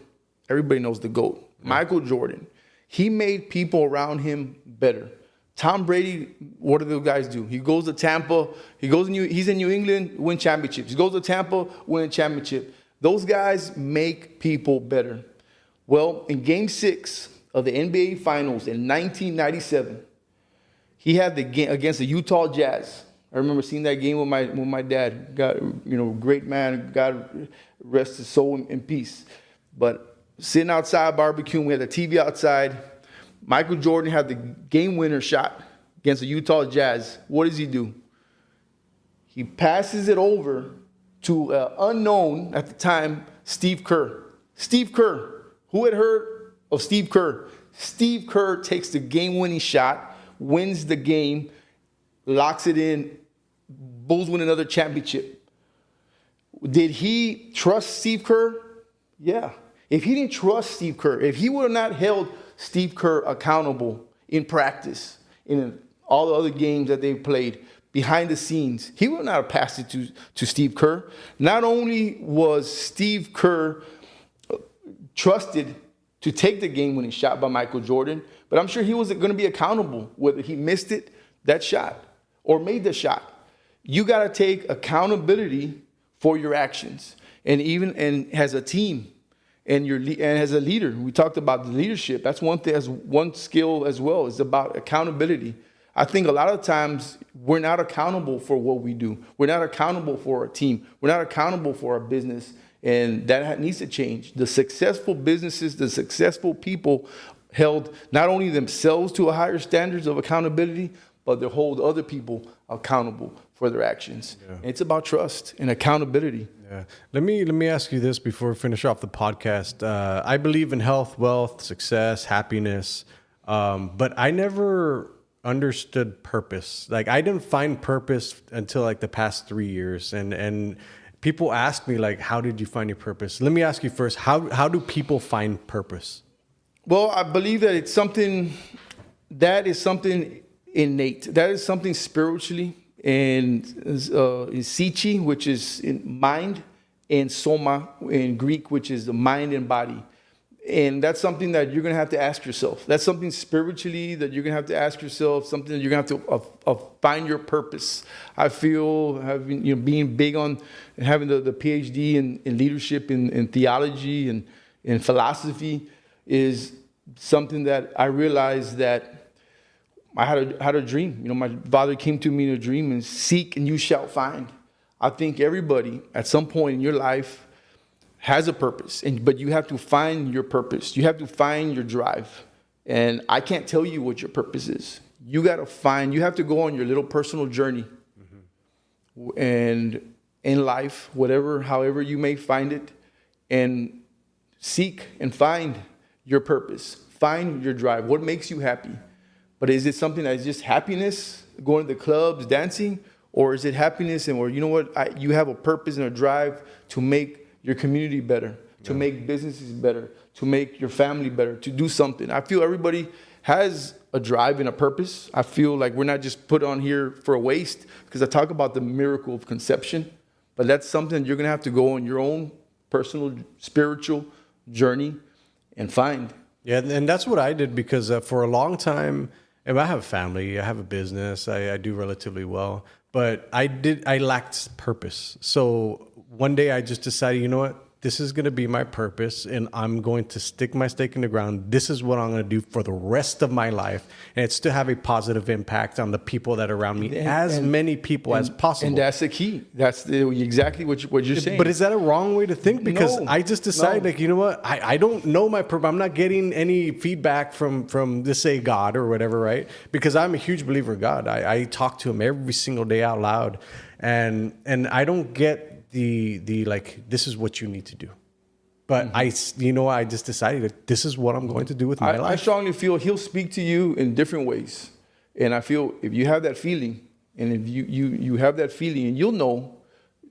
Everybody knows the GOAT. Yeah. Michael Jordan. He made people around him better. Tom Brady, what do those guys do? He goes to Tampa. He's in New England, win championships. He goes to Tampa, win a championship. Those guys make people better. Well, in Game 6 of the NBA Finals in 1997, he had the game against the Utah Jazz. I remember seeing that game with my dad. God, great man. God rest his soul in peace. But sitting outside barbecuing, we had the TV outside. Michael Jordan had the game winner shot against the Utah Jazz. What does he do? He passes it over to unknown at the time, Steve Kerr. Steve Kerr. Who had heard of Steve Kerr? Steve Kerr takes the game-winning shot, wins the game, locks it in. Bulls win another championship. Did he trust Steve Kerr? Yeah. If he didn't trust Steve Kerr, if he would have not held Steve Kerr accountable in practice, in all the other games that they played, behind the scenes, he would not have passed it to Steve Kerr. Not only was Steve Kerr trusted to take the game-winning shot by Michael Jordan, but I'm sure he was going to be accountable whether he missed it, that shot, or made the shot. You got to take accountability for your actions, and as a team, and as a leader. We talked about the leadership. That's one thing. As one skill as well is about accountability. I think a lot of times we're not accountable for what we do. We're not accountable for our team. We're not accountable for our business, and that needs to change. The successful businesses, the successful people held not only themselves to a higher standards of accountability, but they hold other people accountable for their actions. Yeah. And it's about trust and accountability. Yeah. Let me ask you this before we finish off the podcast. I believe in health, wealth, success, happiness, but I never understood purpose. Like, I didn't find purpose until like the past 3 years, and people ask me like, how did you find your purpose? Let me ask you first, how do people find purpose? Well, I believe that it's something innate. That is something spiritually, and psyche, which is in mind, and soma in Greek, which is the mind and body. And that's something that you're going to have to ask yourself. That's something spiritually that you're going to have to ask yourself, something that you're going to have to find your purpose. I feel being big on having the PhD in leadership, in theology, and in philosophy is something that I realized that I had a dream. My father came to me in a dream, and seek and you shall find. I think everybody at some point in your life has a purpose, but you have to find your purpose. You have to find your drive. And I can't tell you what your purpose is. You have to go on your little personal journey. Mm-hmm. And in life, however you may find it, and seek and find your purpose. Find your drive. What makes you happy? But is it something that is just happiness, going to the clubs, dancing? Or is it happiness and you have a purpose and a drive to make your community better, to make businesses better, to make your family better, to do something? I feel everybody has a drive and a purpose. I feel like we're not just put on here for a waste, because I talk about the miracle of conception, but that's something you're going to have to go on your own personal spiritual journey and find. Yeah, and that's what I did, because for a long time, and I have a family, I have a business, I do relatively well, but I lacked purpose. So one day I just decided, you know what? This is going to be my purpose, and I'm going to stick my stake in the ground. This is what I'm going to do for the rest of my life, and it's to have a positive impact on the people that are around me, many people as possible. And that's the key. That's exactly what you're saying. But is that a wrong way to think? Because I just decided, you know what? I don't know my purpose. I'm not getting any feedback from let's say God or whatever, right? Because I'm a huge believer in God. I talk to him every single day out loud, and I don't get the like, this is what you need to do. But mm-hmm. I just decided that this is what I'm going to do with my life. I strongly feel he'll speak to you in different ways. And I feel if you have that feeling, and if you have that feeling, and you'll know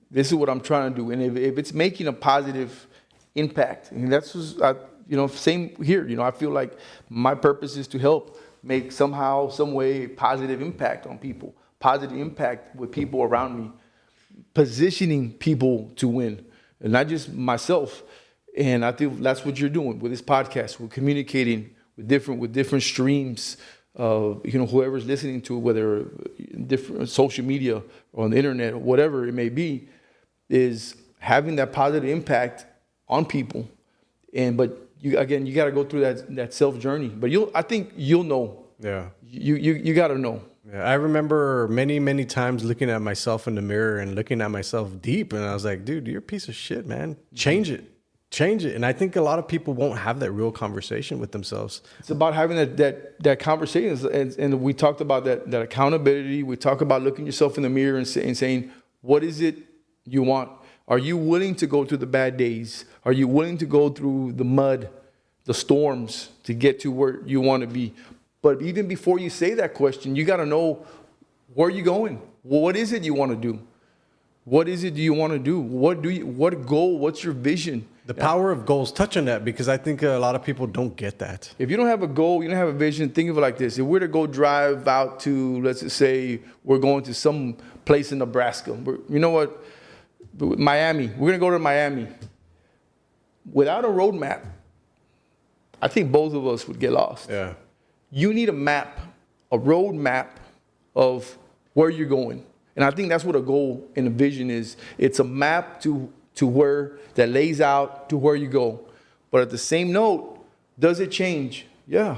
this is what I'm trying to do. And if it's making a positive impact, and that's just, same here. I feel like my purpose is to help make somehow, some way, positive impact on people, positive impact with people around me, positioning people to win, and not just myself. And I think that's what you're doing with this podcast. We're communicating with different streams of whoever's listening to it, whether different social media or on the internet or whatever it may be, is having that positive impact on people. But you got to go through that self journey. But I think you'll know. Yeah. You got to know. Yeah, I remember many, many times looking at myself in the mirror and looking at myself deep, and I was like, dude, you're a piece of shit, man. Change it. And I think a lot of people won't have that real conversation with themselves. It's about having that conversation. And we talked about that accountability. We talk about looking yourself in the mirror and saying, what is it you want? Are you willing to go through the bad days? Are you willing to go through the mud, the storms to get to where you want to be? But even before you say that question, you got to know, where are you going? What is it you want to do? What is it do you want to do? What goal? What's your vision? The power of goals. Touch on that, because I think a lot of people don't get that. If you don't have a goal, you don't have a vision, think of it like this. If we're to go drive out to, let's just say we're going to some place in Nebraska. Miami. We're going to go to Miami. Without a roadmap, I think both of us would get lost. Yeah. You need a map, a road map of where you're going. And I think that's what a goal and a vision is. It's a map to where that lays out to where you go. But at the same note, does it change? Yeah.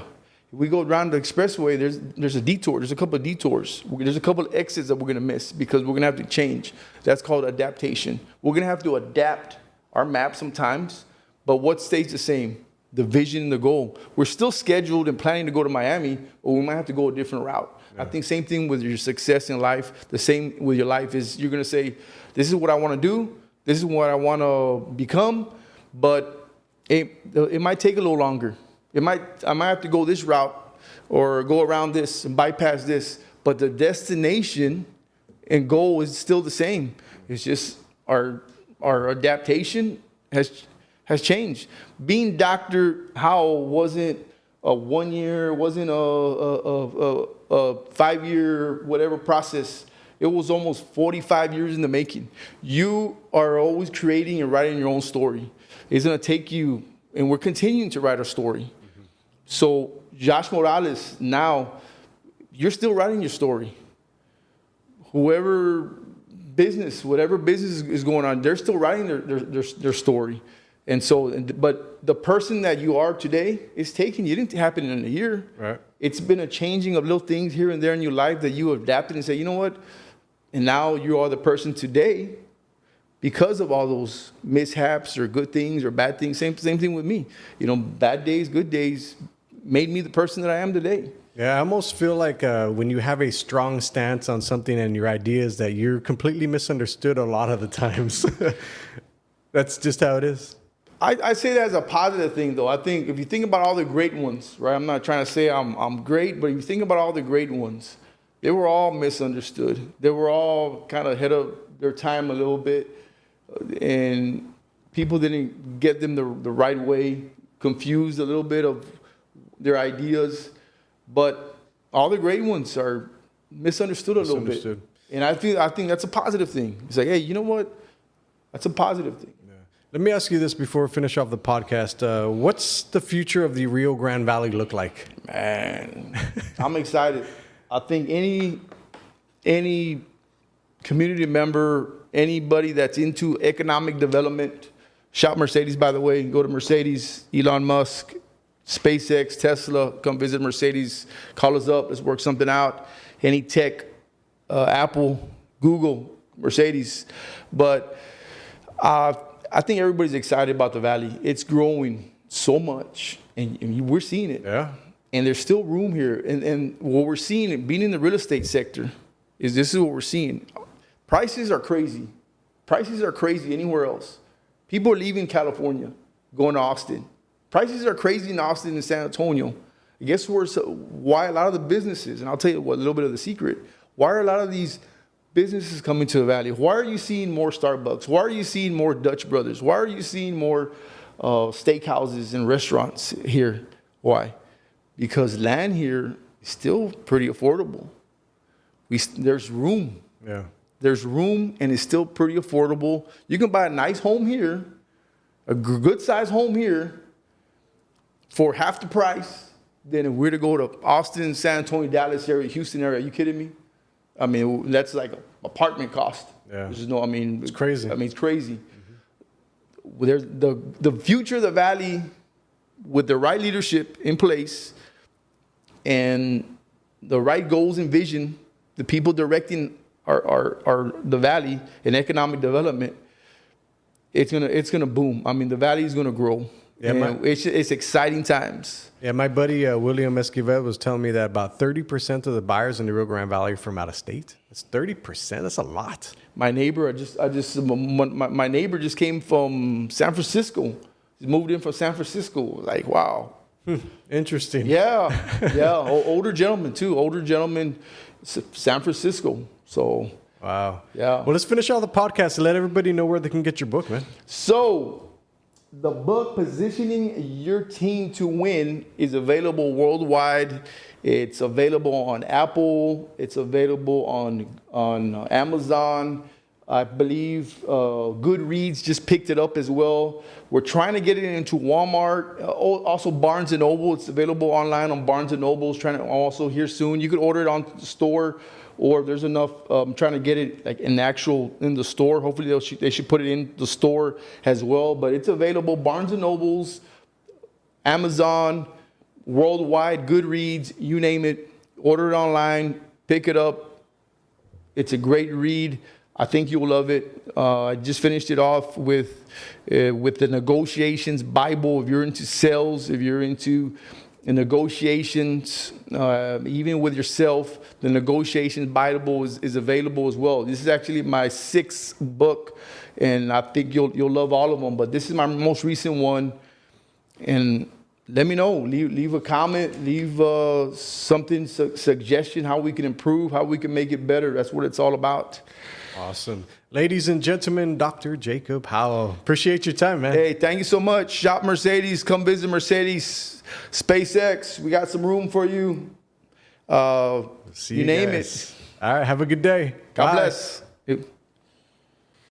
If we go around the expressway, there's a detour. There's a couple of detours. There's a couple of exits that we're going to miss because we're going to have to change. That's called adaptation. We're going to have to adapt our map sometimes. But what stays the same? The vision and the goal. We're still scheduled and planning to go to Miami, but we might have to go a different route. Yeah. I think same thing with your success in life. The same with your life is you're going to say, this is what I want to do. This is what I want to become. But it might take a little longer. I might have to go this route or go around this and bypass this. But the destination and goal is still the same. It's just our adaptation has changed. Being Dr. Howell wasn't a 1 year, wasn't a 5 year, whatever process. It was almost 45 years in the making. You are always creating and writing your own story. It's going to take you, and we're continuing to write our story. Mm-hmm. So Joshua Moroles, now, you're still writing your story. Whatever business is going on, they're still writing their story. And so, but the person that you are today is taken. It didn't happen in a year. Right. It's been a changing of little things here and there in your life that you adapted and say, you know what? And now you are the person today because of all those mishaps or good things or bad things. Same thing with me. You know, bad days, good days made me the person that I am today. Yeah, I almost feel like when you have a strong stance on something and your ideas that you're completely misunderstood a lot of the times. That's just how it is. I say that as a positive thing, though. I think if you think about all the great ones, right? I'm not trying to say I'm great, but if you think about all the great ones, they were all misunderstood. They were all kind of ahead of their time a little bit, and people didn't get them the right way, confused a little bit of their ideas. But all the great ones are misunderstood a little bit. And I think that's a positive thing. It's like, hey, you know what? That's a positive thing. Let me ask you this before we finish off the podcast. What's the future of the Rio Grande Valley look like? Man, I'm excited. I think any community member, anybody that's into economic development, shop Mercedes, by the way. Go to Mercedes, Elon Musk, SpaceX, Tesla. Come visit Mercedes. Call us up. Let's work something out. Any tech, Apple, Google, Mercedes. But I think everybody's excited about the valley. It's growing so much, and we're seeing it. Yeah. And there's still room here. And what we're seeing, being in the real estate sector, is this is what we're seeing. Prices are crazy. Prices are crazy anywhere else. People are leaving California, going to Austin. Prices are crazy in Austin and San Antonio. And guess why a lot of the businesses, and I'll tell you a little bit of the secret, why are a lot of these businesses coming to the valley? Why are you seeing more Starbucks? Why are you seeing more Dutch Brothers? Why are you seeing more steakhouses and restaurants here? Why? Because land here is still pretty affordable. There's room. Yeah. There's room, and it's still pretty affordable. You can buy a nice home here, a good-sized home here, for half the price than if we're to go to Austin, San Antonio, Dallas area, Houston area. Are you kidding me? I mean, that's like an apartment cost. Yeah. It's crazy. I mean, it's crazy. Mm-hmm. There's the future of the valley with the right leadership in place and the right goals and vision, the people directing our the valley in economic development, it's gonna boom. I mean, the valley is gonna grow. Yeah, it's exciting times. Yeah, my buddy William Esquivel was telling me that about 30% of the buyers in the Rio Grande Valley are from out of state. That's 30%. That's a lot. My neighbor, my neighbor just came from San Francisco. He moved in from San Francisco. Like, wow. Interesting. Yeah. Older gentleman, San Francisco. So. Wow. Yeah. Well, let's finish all the podcast and let everybody know where they can get your book, man. So, the book, Positioning Your Team to Win, is available worldwide. It's available on Apple. It's available on Amazon. I believe Goodreads just picked it up as well. We're trying to get it into Walmart, also Barnes & Noble. It's available online on Barnes & Noble. Trying to also here soon. You could order it on the store, or if there's enough, trying to get it like in the store. Hopefully they should put it in the store as well. But it's available, Barnes & Nobles, Amazon, worldwide, Goodreads, you name it. Order it online, pick it up. It's a great read. I think you'll love it. I just finished it off with the Negotiations Bible. If you're into sales, if you're into negotiations, even with yourself, the Negotiations Bible is available as well. This is actually my 6th book, and I think you'll love all of them. But this is my most recent one, and let me know. Leave a comment. Leave something, suggestion, how we can improve, how we can make it better. That's what it's all about. Awesome. Ladies and gentlemen, Dr. Jacob Howell. Appreciate your time, man. Hey, thank you so much. Shop Mercedes. Come visit Mercedes. SpaceX. We got some room for you. See you name guys. it. All right. Have a good day. God Bye. bless.